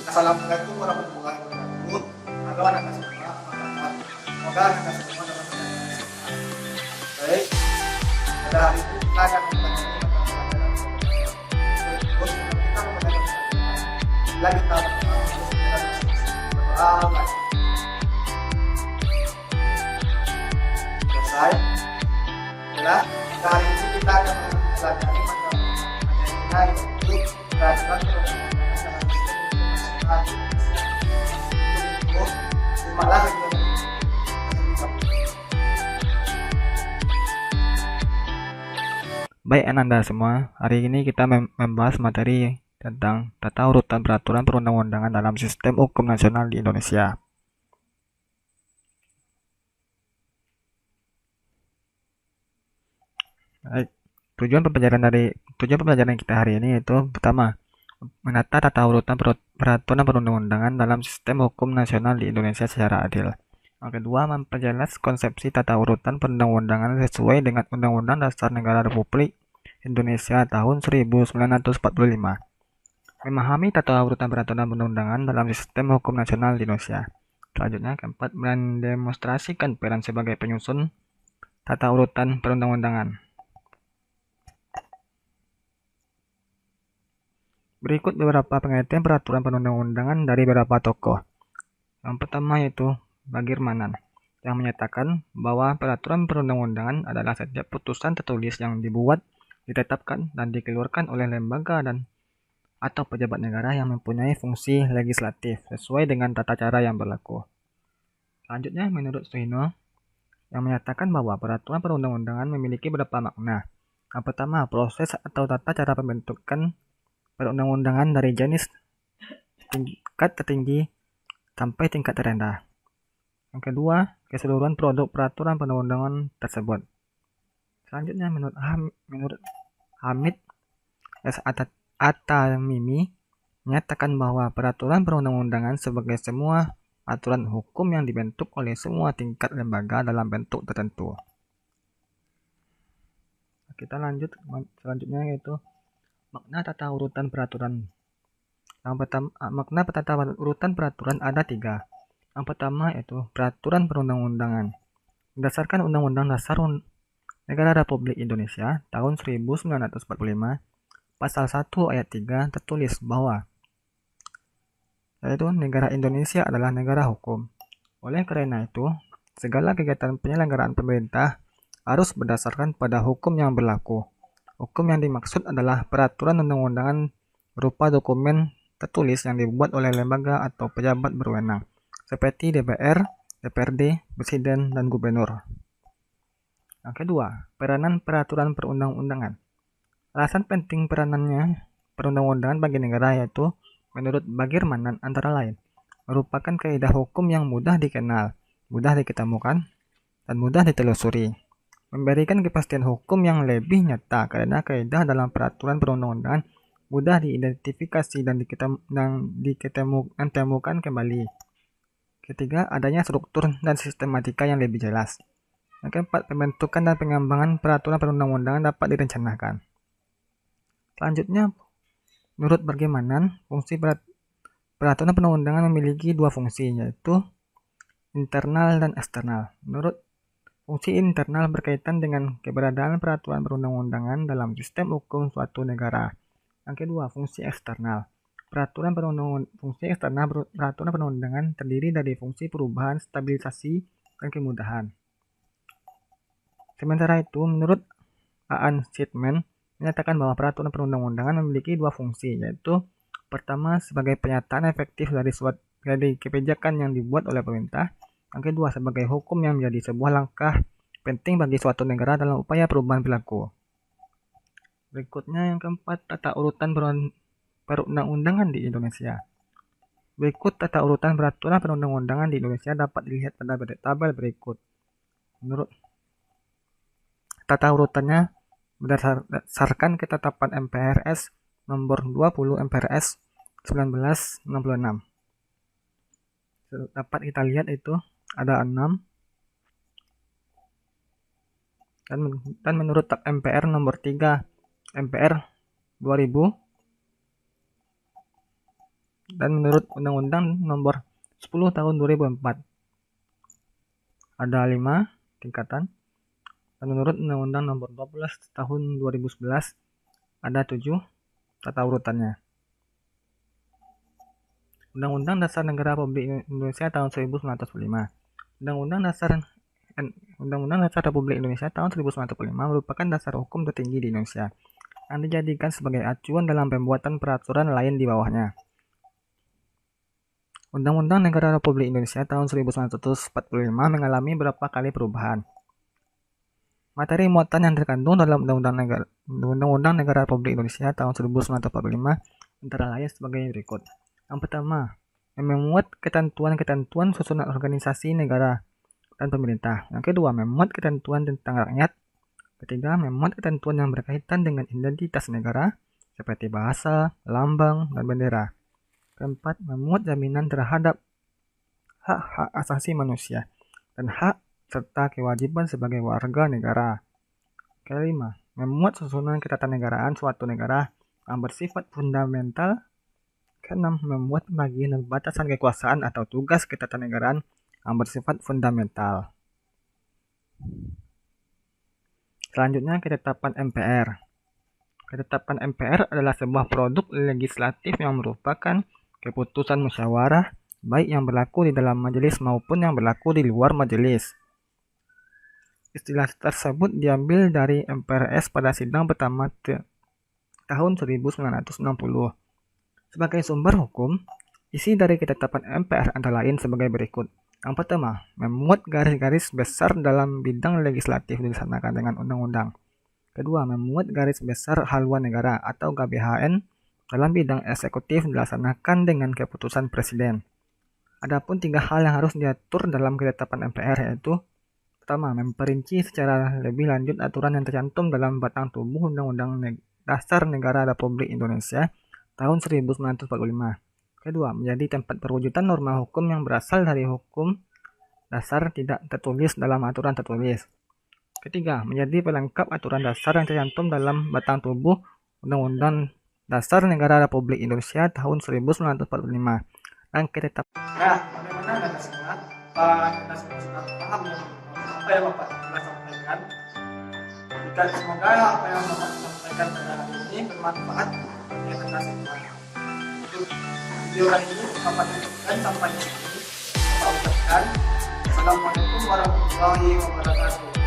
Assalamualaikum warahmatullahi wabarakatuh. Halo anak-anak semua, apa kabar? Semoga anak-anak semua dalam keadaan sehat. Baik, pada hari ini kita akan mempelajari mata pelajaran terus kita mempelajari bila kita berdoa lagi. Selesai. Itulah, pada hari ini kita akan mempelajari mata pelajaran yaitu peraturan perundang-undangan dalam sistem nasional. Simaklah video ini. Baik Ananda semua, hari ini kita membahas materi tentang tata urutan peraturan perundang-undangan dalam sistem hukum nasional di Indonesia. Baik, tujuan pembelajaran kita hari ini yaitu pertama, menata tata urutan peraturan perundang-undangan dalam sistem hukum nasional di Indonesia secara adil. Yang kedua, memperjelas konsepsi tata urutan perundang-undangan sesuai dengan Undang-Undang Dasar Negara Republik Indonesia tahun 1945. Memahami tata urutan peraturan perundang-undangan dalam sistem hukum nasional di Indonesia. Selanjutnya, keempat, mendemonstrasikan peran sebagai penyusun tata urutan perundang-undangan. Berikut beberapa pengertian peraturan perundang-undangan dari beberapa tokoh. Yang pertama yaitu Bagirmanan, yang menyatakan bahwa peraturan perundang-undangan adalah setiap putusan tertulis yang dibuat, ditetapkan, dan dikeluarkan oleh lembaga dan atau pejabat negara yang mempunyai fungsi legislatif sesuai dengan tata cara yang berlaku. Selanjutnya, menurut Suhino, yang menyatakan bahwa peraturan perundang-undangan memiliki beberapa makna. Yang pertama, proses atau tata cara pembentukan perundang-undangan dari jenis tingkat tertinggi sampai tingkat terendah. Yang kedua, keseluruhan produk peraturan perundang-undangan tersebut. Selanjutnya, menurut Hamid S. Atamimi menyatakan bahwa peraturan perundang-undangan sebagai semua aturan hukum yang dibentuk oleh semua tingkat lembaga dalam bentuk tertentu. Kita lanjut selanjutnya yaitu makna tata urutan peraturan. Yang pertama, makna tata urutan peraturan ada tiga. Yang pertama yaitu peraturan perundang-undangan. Berdasarkan Undang-Undang Dasar Negara Republik Indonesia tahun 1945, Pasal 1 ayat 3 tertulis bahwa yaitu negara Indonesia adalah negara hukum. Oleh karena itu, segala kegiatan penyelenggaraan pemerintah harus berdasarkan pada hukum yang berlaku. Hukum yang dimaksud adalah peraturan undang-undangan berupa dokumen tertulis yang dibuat oleh lembaga atau pejabat berwenang, seperti DPR, DPRD, Presiden, dan Gubernur. Yang kedua, peranan peraturan perundang-undangan. Alasan penting peranannya perundang-undangan bagi negara yaitu menurut Bagirmanan antara lain merupakan kaidah hukum yang mudah dikenal, mudah diketemukan, dan mudah ditelusuri. Memberikan kepastian hukum yang lebih nyata karena kaidah dalam peraturan perundang-undangan mudah diidentifikasi dan ditemukan kembali. Ketiga, adanya struktur dan sistematika yang lebih jelas. Yang keempat, pembentukan dan pengembangan peraturan perundang-undangan dapat direncanakan. Selanjutnya, menurut Bagirmanan, fungsi peraturan perundang-undangan memiliki dua fungsi, yaitu internal dan eksternal. Menurut fungsi internal berkaitan dengan keberadaan peraturan perundang-undangan dalam sistem hukum suatu negara. Yang kedua, fungsi eksternal. Peraturan perundang-undangan terdiri dari fungsi perubahan, stabilisasi, dan kemudahan. Sementara itu, menurut Aan Shipman menyatakan bahwa peraturan perundang-undangan memiliki dua fungsi, yaitu pertama sebagai penyataan efektif dari kebijakan yang dibuat oleh pemerintah. Yang kedua, sebagai hukum yang menjadi sebuah langkah penting bagi suatu negara dalam upaya perubahan perilaku. Berikutnya yang keempat, tata urutan perundang-undangan di Indonesia. Berikut tata urutan peraturan perundang-undangan di Indonesia dapat dilihat pada tabel berikut. Menurut tata urutannya berdasarkan ketetapan MPRS nomor 20 MPRS 1966. Dapat kita lihat itu ada 6 dan menurut MPR nomor 3 MPR 2000 dan menurut Undang-Undang Nomor 10 Tahun 2004 ada 5 tingkatan, dan menurut Undang-Undang Nomor 12 Tahun 2011 ada 7 tata urutannya. Undang-Undang Dasar Negara Republik Indonesia tahun 1945. Undang-Undang Dasar Republik Indonesia tahun 1945 merupakan dasar hukum tertinggi di Indonesia yang dijadikan sebagai acuan dalam pembuatan peraturan lain di bawahnya. Undang-Undang Negara Republik Indonesia tahun 1945 mengalami beberapa kali perubahan. Materi muatan yang terkandung dalam Undang-Undang Negara Republik Indonesia tahun 1945 antara lain sebagai berikut. Yang pertama, memuat ketentuan-ketentuan susunan organisasi negara dan pemerintah. Yang kedua, memuat ketentuan tentang rakyat. Ketiga, memuat ketentuan yang berkaitan dengan identitas negara, seperti bahasa, lambang, dan bendera. Keempat, memuat jaminan terhadap hak-hak asasi manusia dan hak serta kewajiban sebagai warga negara. Kelima, memuat susunan ketatanegaraan suatu negara yang bersifat fundamental. Keenam, memuat pembagian dan batasan kekuasaan atau tugas ketatanegaraan yang bersifat fundamental. Selanjutnya, ketetapan MPR. Ketetapan MPR adalah sebuah produk legislatif yang merupakan keputusan musyawarah, baik yang berlaku di dalam majelis maupun yang berlaku di luar majelis. Istilah tersebut diambil dari MPRS pada sidang pertama tahun 1960. Sebagai sumber hukum, isi dari ketetapan MPR antara lain sebagai berikut. Yang pertama, memuat garis-garis besar dalam bidang legislatif dilaksanakan dengan undang-undang. Kedua, memuat garis besar haluan negara atau GBHN dalam bidang eksekutif dilaksanakan dengan keputusan presiden. Adapun 3 hal yang harus diatur dalam ketetapan MPR yaitu: pertama, memperinci secara lebih lanjut aturan yang tercantum dalam batang tubuh Undang-Undang Dasar Negara Republik Indonesia tahun 1945. Kedua, menjadi tempat perwujudan norma hukum yang berasal dari hukum dasar tidak tertulis dalam aturan tertulis. Ketiga, menjadi pelengkap aturan dasar yang tercantum dalam batang tubuh Undang-Undang Dasar Negara Republik Indonesia tahun 1945. Dan ketetapan. Nah, bagaimana Anda semua? Anda semua sudah paham apa yang Bapak telah sampaikan? Semoga apa yang Bapak sampaikan pada hari ini bermanfaat bagi Anda semua. Untuk video kali ini Bapak cukupkan sampai di sini. Bapak ucapkan Assalamualaikum warahmatullahi wabarakatuh.